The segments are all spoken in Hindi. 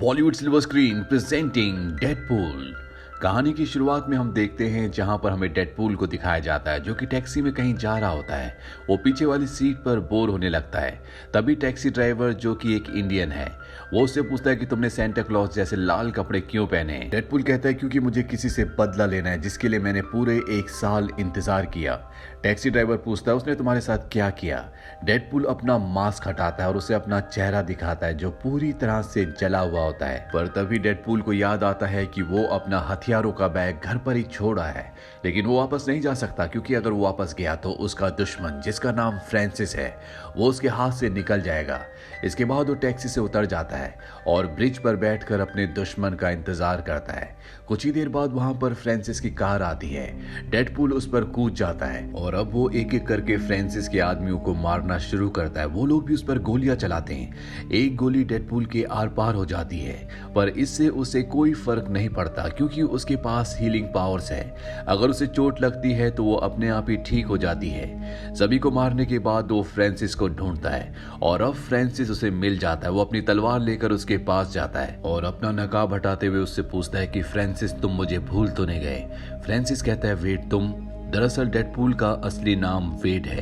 Bollywood silver screen presenting Deadpool. कहानी की शुरुआत में हम देखते हैं जहां पर हमें डेडपूल को दिखाया जाता है जो कि टैक्सी में कहीं जा रहा होता है। वो पीछे वाली सीट पर बोर होने लगता है। तभी टैक्सी ड्राइवर जो कि एक इंडियन है वो उससे पूछता है कि तुमने सेंटा क्लॉज जैसे लाल कपड़े क्यों पहने हैं। डेडपूल कहता है क्योंकि मुझे किसी से बदला लेना है जिसके लिए मैंने पूरे 1 साल इंतजार किया। टैक्सी ड्राइवर पूछता है उसने तुम्हारे साथ क्या किया। डेडपूल अपना मास्क हटाता है और उसे अपना चेहरा दिखाता है जो पूरी तरह से जला हुआ होता है। पर तभी डेडपूल को याद आता है कि वो अपना हथियारों का बैग घर पर ही छोड़ा है, लेकिन वो वापस नहीं जा सकता क्योंकि अगर वो वापस गया तो उसका दुश्मन जिसका नाम फ्रांसिस है वो उसके हाथ से निकल जाएगा। इसके बाद वो टैक्सी से उतर जाता है और ब्रिज पर बैठकर अपने दुश्मन का इंतजार करता है। कुछ ही देर बाद वहां पर फ्रांसिस की कार आती है। डेडपूल उस पर कूद जाता है और अब वो एक एक करके फ्रांसिस के आदमियों को मारना शुरू करता है। वो लोग भी उस पर गोलियां चलाते हैं। एक गोली डेडपूल के आर पार हो जाती है पर इससे उसे कोई फर्क नहीं पड़ता क्योंकि उसके पास हीलिंग पावर्स है। अगर उसे चोट लगती है तो वो अपने आप ही ठीक हो जाती है। सभी को मारने के बाद वो फ्रांसिस को ढूंढता है और अब फ्रांसिस उसे मिल जाता है। वो अपनी तलवार लेकर उसके पास जाता है और अपना नकाब हटाते हुए उससे पूछता है कि फ्रांसिस तुम मुझे भूल तो नहीं गए। फ्रांसिस कहता है वेट तुम। दरअसल डेडपूल का असली नाम वेड है।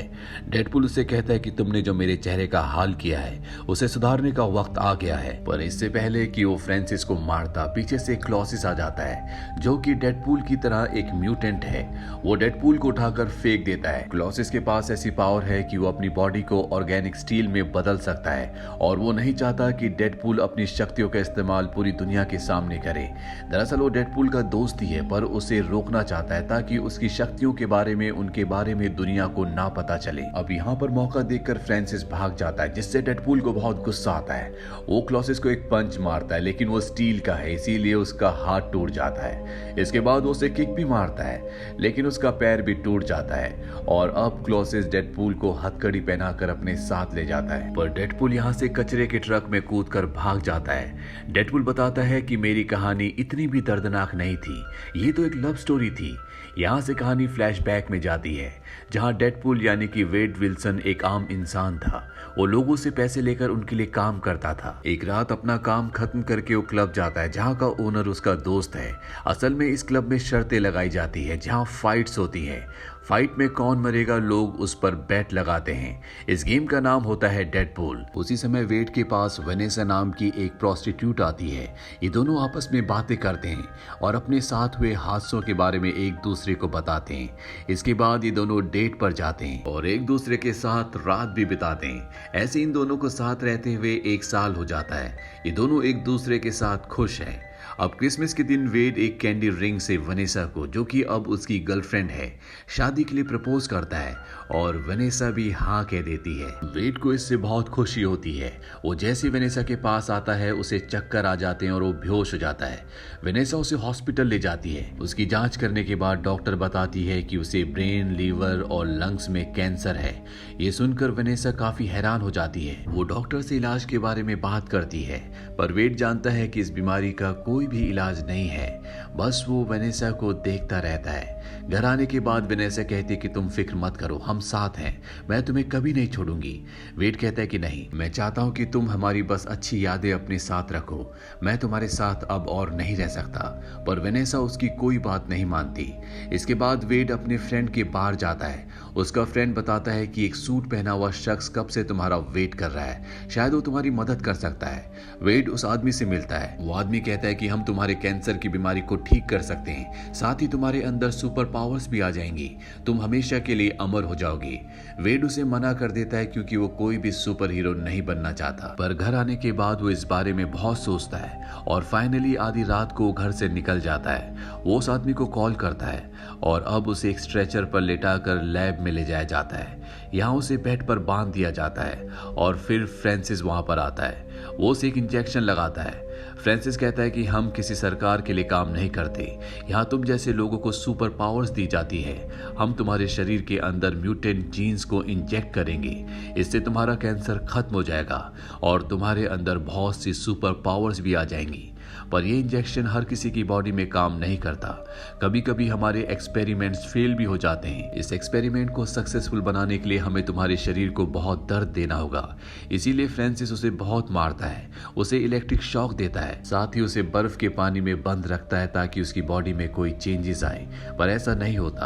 डेडपूल उससे कहता है कि तुमने जो मेरे चेहरे का हाल किया है उसे सुधारने का वक्त आ गया है। पर इससे पहले कि वो फ्रांसिस को मारता पीछे से क्लॉसिस आ जाता है जो कि डेडपूल की तरह एक म्यूटेंट है। वो डेडपूल को उठाकर फेंक देता है। क्लॉसिस के पास ऐसी पावर है कि वो अपनी बॉडी को ऑर्गेनिक स्टील में बदल सकता है और वो नहीं चाहता कि डेडपूल अपनी शक्तियों का इस्तेमाल पूरी दुनिया के सामने करे। दरअसल वो डेडपूल का दोस्त ही है पर उसे रोकना चाहता है ताकि उसकी शक्तियों के बारे में उनके बारे में दुनिया को ना पता चले। अब यहाँ पर मौका देखकर फ्रांसिस भाग जाता है जिससे डेडपूल को बहुत गुस्सा आता है। वो क्लॉसिस को एक पंच मारता है लेकिन वो स्टील का है इसीलिए उसका हाथ टूट जाता है। इसके बाद वो उसे किक भी मारता है लेकिन उसका पैर भी टूट जाता है और अब क्लॉसिस डेडपूल को हथकड़ी पहनाकर अपने साथ ले जाता है। पर डेडपूल यहाँ से कचरे के ट्रक में कूदकर भाग जाता है। डेडपूल बताता है कि मेरी कहानी इतनी भी दर्दनाक नहीं थी, ये तो एक लव स्टोरी थी। यहाँ से कहानी फ्लैशबैक में जाती है जहाँ डेडपूल यानी कि वेड विल्सन एक आम इंसान था। वो लोगों से पैसे लेकर उनके लिए काम करता था। एक रात अपना काम खत्म करके वो क्लब जाता है जहाँ का ओनर उसका दोस्त है। असल में इस क्लब में शर्तें लगाई जाती है जहाँ फाइट्स होती है। फाइट में कौन मरेगा लोग उस पर बेट लगाते हैं। इस गेम का नाम होता है डेडपूल। उसी समय वेड के पास वेनेसा नाम की एक प्रोस्टिट्यूट आती है। ये दोनों आपस में बातें करते हैं और अपने साथ हुए हादसों के बारे में एक दूसरे को बताते हैं। इसके बाद ये दोनों डेट पर जाते हैं और एक दूसरे के साथ रात भी बिताते हैं। ऐसे इन दोनों को साथ रहते हुए 1 साल हो जाता है। ये दोनों एक दूसरे के साथ खुश हैं। अब क्रिसमस के दिन वेड एक कैंडी रिंग से वनेसा को जो कि अब उसकी गर्लफ्रेंड है शादी के लिए प्रपोज करता है और वनेसा भी हाँ कह देती है। वेड को इससे बहुत खुशी होती है। वो जैसे वनेसा के पास आता है उसे चक्कर आ जाते हैं और वो बेहोश हो जाता है। वनेसा उसे हॉस्पिटल ले जाती है। उसकी जांच करने के बाद डॉक्टर बताती है कि उसे ब्रेन, लीवर और लंग्स में कैंसर है। ये सुनकर वनेसा काफी हैरान हो जाती है। वो डॉक्टर से इलाज के बारे में बात करती है पर वेड जानता है कि इस बीमारी का कोई भी इलाज नहीं है। बस वो वनेसा को देखता रहता है। घर आने के बाद वनेसा कहती है कि तुम फिक्र मत करो, हम साथ हैं, मैं तुम्हें कभी नहीं छोड़ूंगी। वेड कहता है कि नहीं, मैं चाहता हूं कि तुम हमारी बस अच्छी यादें अपने साथ रखो, मैं तुम्हारे साथ अब और नहीं रह सकता। पर वनेसा उसकी कोई बात नहीं मानती। इसके बाद वेड अपने फ्रेंड के बाहर जाता है। उसका फ्रेंड बताता है कि एक सूट पहना हुआ शख्स कब से तुम्हारा वेट कर रहा है, शायद वो तुम्हारी मदद कर सकता है। वेड उस आदमी से मिलता है। वो आदमी कहता है कि हम तुम्हारे कैंसर की बीमारी को ठीक कर सकते हैं, साथ ही तुम्हारे अंदर सुपर पावर्स भी आ जाएंगी, तुम हमेशा के लिए अमर हो जाओगी। वेड उसे मना कर देता है क्योंकि वो कोई भी सुपर हीरो नहीं बनना चाहता। पर घर आने के बाद वो इस बारे में बहुत सोचता है और फाइनली आधी रात को घर से निकल जाता है। वो उस आदमी को कॉल करता है और अब उसे एक स्ट्रेचर पर लेटाकर लैब में ले जाया जाता है। यहाँ उसे बेड पर बांध दिया जाता है और फिर फ्रांसिस वहां पर आता है। वो उसे एक इंजेक्शन लगाता है। फ्रांसिस कहता है कि हम किसी सरकार के लिए काम नहीं करते, यहाँ तुम जैसे लोगों को सुपर पावर्स दी जाती है। हम तुम्हारे शरीर के अंदर म्यूटेंट जीन्स को इंजेक्ट करेंगे, इससे तुम्हारा कैंसर खत्म हो जाएगा और तुम्हारे अंदर बहुत सी सुपर पावर्स भी आ जाएंगी। पर यह इंजेक्शन हर किसी की बॉडी में काम नहीं करता। कभी कभी हमारे एक्सपेरिमेंट्स फेल भी हो जाते हैं। इस एक्सपेरिमेंट को सक्सेसफुल बनाने के लिए हमें तुम्हारे शरीर को बहुत दर्द देना होगा। इसीलिए फ्रांसिस उसे बहुत मारता है, उसे इलेक्ट्रिक शॉक देता है, साथ ही उसे बर्फ के पानी में बंद रखता है ताकि उसकी बॉडी में कोई चेंजेस आए। पर ऐसा नहीं होता।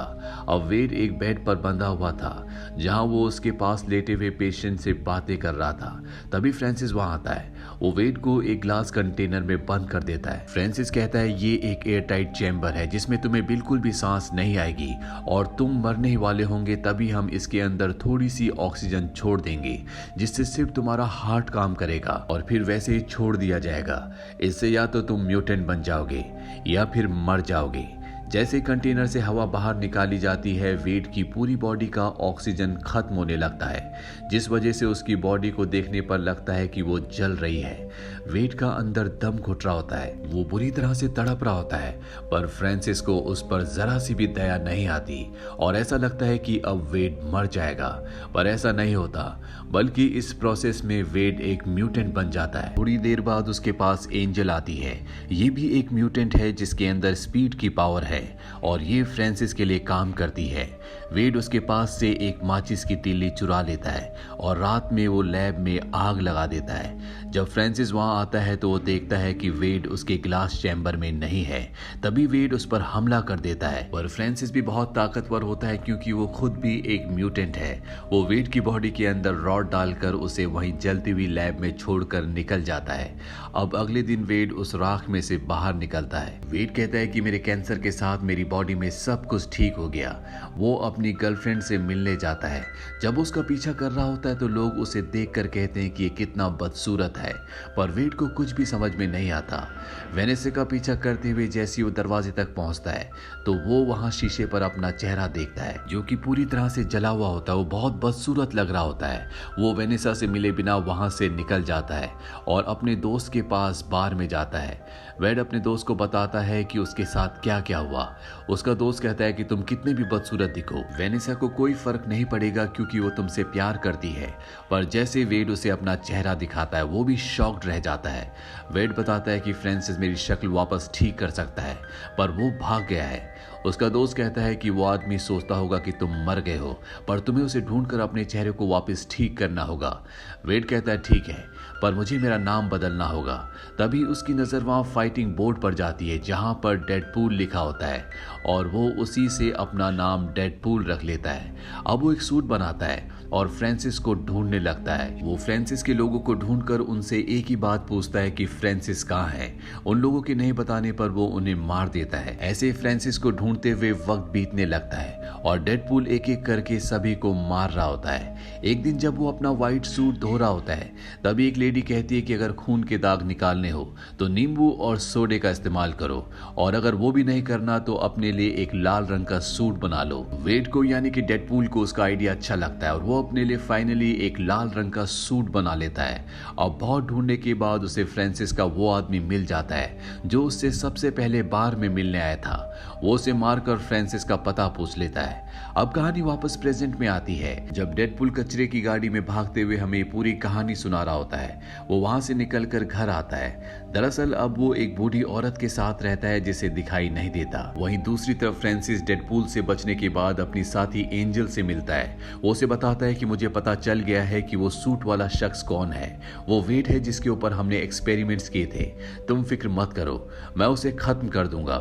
अब वेड एक बेड पर बंधा हुआ था जहां वो उसके पास लेटे हुए पेशेंट से बातें कर रहा था। तभी फ्रांसिस वहां आता है। वो वेड को एक ग्लास कंटेनर में बंद कर देता है। फ्रांसिस कहता है ये एक एयर टाइट चैम्बर है जिसमें तुम्हें बिल्कुल भी सांस नहीं आएगी और तुम मरने ही वाले होंगे, तभी हम इसके अंदर थोड़ी सी ऑक्सीजन छोड़ देंगे जिससे सिर्फ तुम्हारा हार्ट काम करेगा और फिर वैसे ही छोड़ दिया जाएगा। इससे या तो तुम म्यूटेंट बन जाओगे या फिर मर जाओगे। जैसे कंटेनर से हवा बाहर निकाली जाती है, वेड की पूरी बॉडी का ऑक्सीजन खत्म होने लगता है, जिस वजह से उसकी बॉडी को देखने पर लगता है कि वो जल रही है। वेड का अंदर दम घुट रहा होता है, वो बुरी तरह से तड़प रहा होता है, पर फ्रांसिस को उस पर जरा सी भी दया नहीं आती और ऐसा लगता है कि अब वेड मर जाएगा। पर ऐसा नहीं होता, बल्कि इस प्रोसेस में वेड एक म्यूटेंट बन जाता है। थोड़ी देर बाद उसके पास एंजल आती है। ये भी एक म्यूटेंट है जिसके अंदर स्पीड की पावर है और ये फ्रांसिस के लिए काम करती है। वेड उसके पास से एक माचिस की तीली चुरा लेता है और रात में वो लैब में आग लगा देता है। जब फ्रांसिस वहां आता है तो वो देखता है कि वेड उसके ग्लास चैम्बर में नहीं है। तभी वेड उस पर हमला कर देता है। पर फ्रांसिस भी बहुत ताकतवर होता है क्योंकि वो खुद भी एक म्यूटेंट है। वो वेड की बॉडी के अंदर रॉड डालकर उसे वहीं जलती हुई लैब में छोड़कर निकल जाता है। अब अगले दिन वेड उस राख में से बाहर निकलता है। वेड कहता है कि मेरे कैंसर के साथ मेरी बॉडी में सब कुछ ठीक हो गया। वो अपनी गर्लफ्रेंड से मिलने जाता है। जब उसका पीछा कर रहा होता है तो लोग उसे देखकर कहते हैं कि ये कितना बदसूरत है, पर वेड को कुछ भी समझ में नहीं आता। वेनेसा का पीछा करते हुए जैसे ही वो दरवाजे तक पहुंचता है तो वो वहां शीशे पर अपना चेहरा देखता है जो कि पूरी तरह से जला हुआ होता है। वो बहुत बदसूरत लग रहा होता है। वो वेनेसा से मिले बिना वहां से निकल जाता है और अपने दोस्त के पास बार में जाता है। वेड अपने दोस्त को बताता है कि उसके साथ क्या क्या हुआ। उसका दोस्त कहता है कि तुम कितने भी बदसूरत दिखो, वेनेसा को कोई फर्क नहीं पड़ेगा क्योंकि वो तुमसे प्यार करती है। पर जैसे वेड उसे अपना चेहरा दिखाता है वो भी शॉक्ड रह जाता है। वेड बताता है कि फ्रांसिस मेरी शक्ल वापस ठीक कर सकता है, पर वो भाग गया है। उसका दोस्त कहता है कि वो आदमी सोचता होगा कि तुम मर गए हो, पर तुम्हें उसे ढूंढकर अपने चेहरे को वापस ठीक करना होगा। वेड कहता है ठीक है, पर मुझे मेरा नाम बदलना होगा। तभी उसकी नज़र वहाँ फाइटिंग बोर्ड पर जाती है जहाँ पर डेडपूल लिखा होता है और वो उसी से अपना नाम डेडपूल रख लेता है। अब वो एक सूट बनाता है और फ्रांसिस को ढूंढने लगता है। वो फ्रांसिस के लोगों को ढूंढकर उनसे एक ही बात पूछता है कि फ्रांसिस कहाँ है। उन लोगों के नहीं बताने पर वो उन्हें मार देता है। ऐसे फ्रांसिस को ढूंढते हुए वक्त बीतने लगता है और डेडपूल एक एक करके सभी को मार रहा होता है। एक दिन जब वो अपना व्हाइट सूट धो रहा होता है तभी एक लेडी कहती है कि अगर खून के दाग निकालने हो तो नींबू और सोडे का इस्तेमाल करो, और अगर वो भी नहीं करना तो अपने लिए एक लाल रंग का सूट बना लो। वेड को यानी कि डेडपूल को उसका आइडिया अच्छा लगता है और वो अपने लिए फाइनली एक लाल रंग का सूट बना लेता है। और बहुत ढूंढने के बाद उसे फ्रांसिस का वो आदमी मिल जाता है जो उससे सबसे पहले बार में मिलने आया था। वो उसे मारकर फ्रांसिस का पता पूछ लेता है। अब कहानी वापस प्रेजेंट में आती है जब डेडपूल कचरे की गाड़ी में भागते हुए हमें पूरी कहानी सुना रहा होता है। वो वहां से निकलकर घर आता है। दरअसल अब वो एक बूढ़ी औरत के साथ रहता है जिसे दिखाई नहीं देता। वहीं दूसरी तरफ फ्रांसिस डेडपूल से बचने के बाद अपनी साथी एंजल से मिलता है। वो उसे बताता है कि मुझे पता चल गया है कि वो सूट वाला शख्स कौन है। वो वेड है जिसके ऊपर हमने एक्सपेरिमेंट्स किए थे। तुम फिक्र मत करो, मैं उसे खत्म कर दूंगा।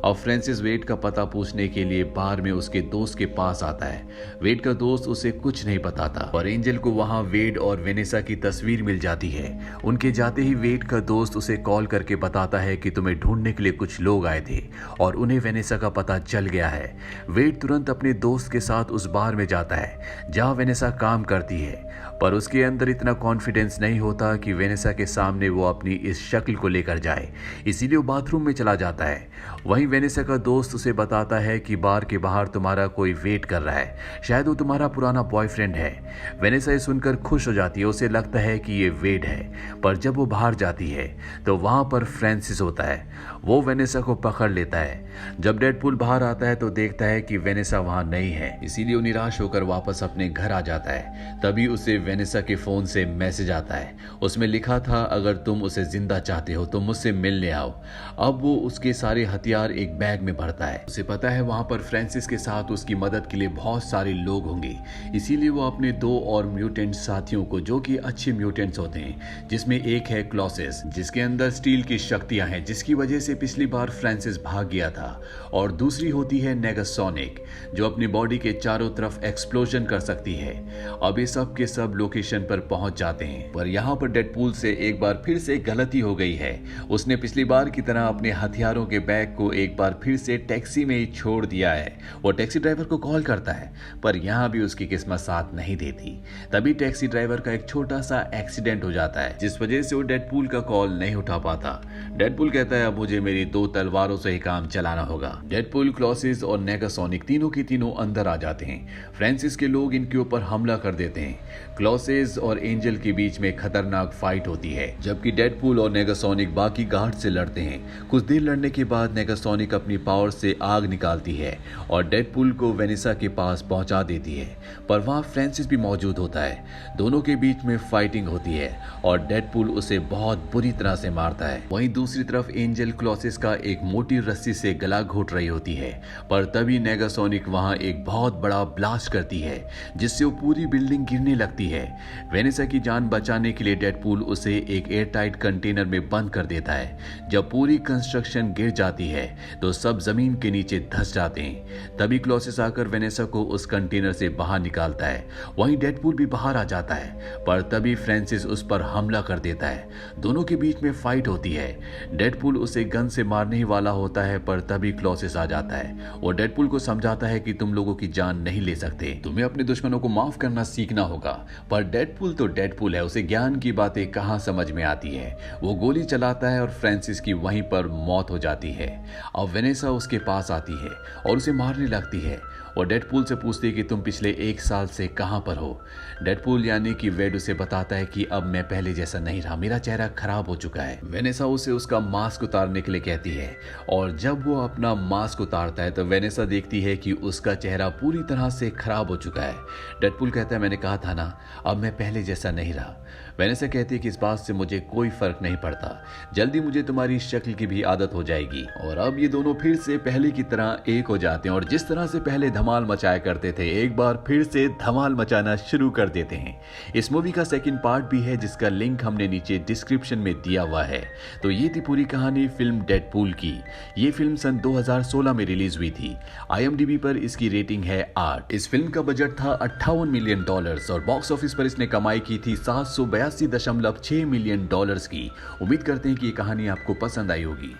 और फ्रांसिस वेड का पता पूछने के लिए बार में उसके दोस्त के पास आता है। वेड का दोस्त उसे कुछ नहीं बताता और एंजल को वहां वेड और वेनेसा की तस्वीर मिल जाती है। उनके जाते ही वेड का दोस्त उसे कॉल करके बताता है कि तुम्हें ढूंढने के लिए कुछ लोग आए थे और उन्हें वेनेसा का पता चल गया है। वेड तुरंत अपने दोस्त के साथ उस बार में जाता है जहां वेनेसा काम करती है, पर उसके अंदर इतना कॉन्फिडेंस नहीं होता कि वेनेसा के सामने वो अपनी इस शक्ल को लेकर जाए, इसीलिए वो बाथरूम में चला जाता है। वहीं वेनेसा का दोस्त उसे बताता है कि बार के बाहर तुम्हारा कोई वेट कर रहा है, शायद वो तुम्हारा पुराना बॉयफ्रेंड है। वेनेसा ये सुनकर खुश हो जाती है, उसे लगता है कि ये वेड है। पर जब वो बाहर जाती है तो तो वहाँ पर फ्रांसिस होता है। वो वेनेसा को पकड़ लेता है। जब डेडपूल बाहर आता है तो देखता है कि वेनेसा वहाँ नहीं है, इसीलिए वो निराश होकर वापस अपने घर आ जाता है। तभी उसे वेनेसा के फोन से मैसेज आता है। उसमें लिखा था, अगर तुम उसे जिंदा चाहते हो तो मुझसे मिलने आओ। अब वो उसके सारे हथियार एक बैग में भरता है। उसे पता है वहाँ पर फ्रांसिस के साथ उसकी मदद के लिए बहुत सारे लोग होंगे, इसीलिए वो अपने 2 और म्यूटेंट साथियों को, जो कि अच्छे म्यूटेंट्स होते हैं, जिसमें एक है क्लॉसिस, जिसके अंदर स्टील की शक्तियां हैं, जिसकी वजह से पिछली बार फ्रांसिस भाग गया था, और दूसरी होती है नेगासोनिक, जो अपनी बॉडी के चारों तरफ एक्सप्लोजन कर सकती है। अब ये सब के सब लोकेशन पर पहुंच जाते हैं, पर यहाँ पर डेडपूल से एक बार फिर से गलती हो गई है। उसने पिछली बार की तरह अपने हथियारों के बैग को एक बार फिर से टैक्सी में ही छोड़ दिया है। वो टैक्सी ड्राइवर को कॉल करता है, पर यहाँ भी उसकी किस्मत साथ नहीं देती। तभी टैक्सी ड्राइवर का एक छोटा सा एक्सीडेंट हो जाता है, जिस वजह से वो डेडपूल का कॉल नहीं उठा पाता। डेडपूल कहता है, अब मुझे मेरी 2 तलवारों से ही काम चलाना होगा। डेडपूल, क्लॉसिस और नेगासोनिक तीनों के तीनों अंदर आ जाते हैं। फ्रांसिस के लोग इनके ऊपर हमला कर देते हैं। क्लॉसिस और एंजल के बीच में खतरनाक फाइट होती है, जबकि डेडपूल और नेगासोनिक बाकी गार्ड से लड़ते हैं। कुछ देर लड़ने के बाद नेगासोनिक अपनी पावर से आग निकालती है और डेडपूल को वेनेसा के पास पहुंचा देती है, पर वहां फ्रांसिस भी मौजूद होता है। दोनों के बीच में फाइटिंग होती है और डेडपूल उसे बहुत बुरी तरह से मारता है। वहीं दूसरी तरफ एंजल क्लॉसिस का एक मोटी रस्सी से गला घोट रही होती है, पर तभी नेगासोनिक वहां एक बहुत बड़ा ब्लास्ट करती है, जिससे वो पूरी बिल्डिंग गिरने लगती है। वेनेसा की जान बचाने के लिए डेडपूल उसे एक एयरटाइट कंटेनर में बंद कर देता है। जब पूरी कंस्ट्रक्शन गिर जाती है तो सब जमीन के नीचे धंस जाते हैं। तभी क्लॉसिस आकर वेनेसा को उस कंटेनर से बाहर निकालता है। वहीं डेडपूल भी बाहर आ जाता है, पर तभी फ्रांसिस उस पर हमला कर देता है। दोनों के बीच में फाइट होती है। डेडपूल उसे गन से मारने ही वाला होता है, पर तभी क्लॉसिस आ जाता है। वो डेडपूल को समझाता है कि तुम लोगों की जान नहीं ले सकते, तुम्हें अपने दुश्मनों को माफ करना सीखना होगा। पर डेडपूल तो डेडपूल है, उसे ज्ञान की बातें कहां समझ में आती है। वो गोली चलाता है और फ्रांसिस की वहीं पर मौत हो जाती है। अब वेनेसा उसके पास आती है और उसे मारने लगती है और डेडपूल से पूछती है कि तुम पिछले 1 साल से कहां पर हो। डेडपूल यानी कि वेड उसे बताता है कि अब मैं पहले जैसा नहीं रहा, मेरा चेहरा खराब हो चुका है। वेनेसा उसे उसका मास्क उतारने के लिए कहती है और जब वो अपना मास्क उतारता है तो वेनेसा देखती है कि उसका चेहरा पूरी तरह से खराब हो चुका है। डेडपूल कहता है, मैंने कहा था ना, अब मैं पहले जैसा नहीं रहा। वेनेसा कहती है कि इस बात से मुझे कोई फर्क नहीं पड़ता, जल्दी मुझे तुम्हारी शक्ल की भी आदत हो जाएगी। और अब ये दोनों फिर से पहले की तरह एक हो जाते हैं और जिस तरह से पहले धमाल मचाया करते थे, एक बार फिर से धमाल मचाना शुरू कर देते हैं। इस मूवी का सेकंड पार्ट भी है, जिसका लिंक हमने नीचे डिस्क्रिप्शन में दिया हुआ है। तो ये थी पूरी कहानी फिल्म डेडपूल की। ये फिल्म सन 2016 में रिलीज हुई थी। IMDb पर इसकी रेटिंग है 8। इस फिल्म का बजट था $58 मिलियन और बॉक्स ऑफिस पर इसने कमाई की थी $782.6 मिलियन की। उम्मीद करते हैं कि ये कहानी आपको पसंद आई होगी।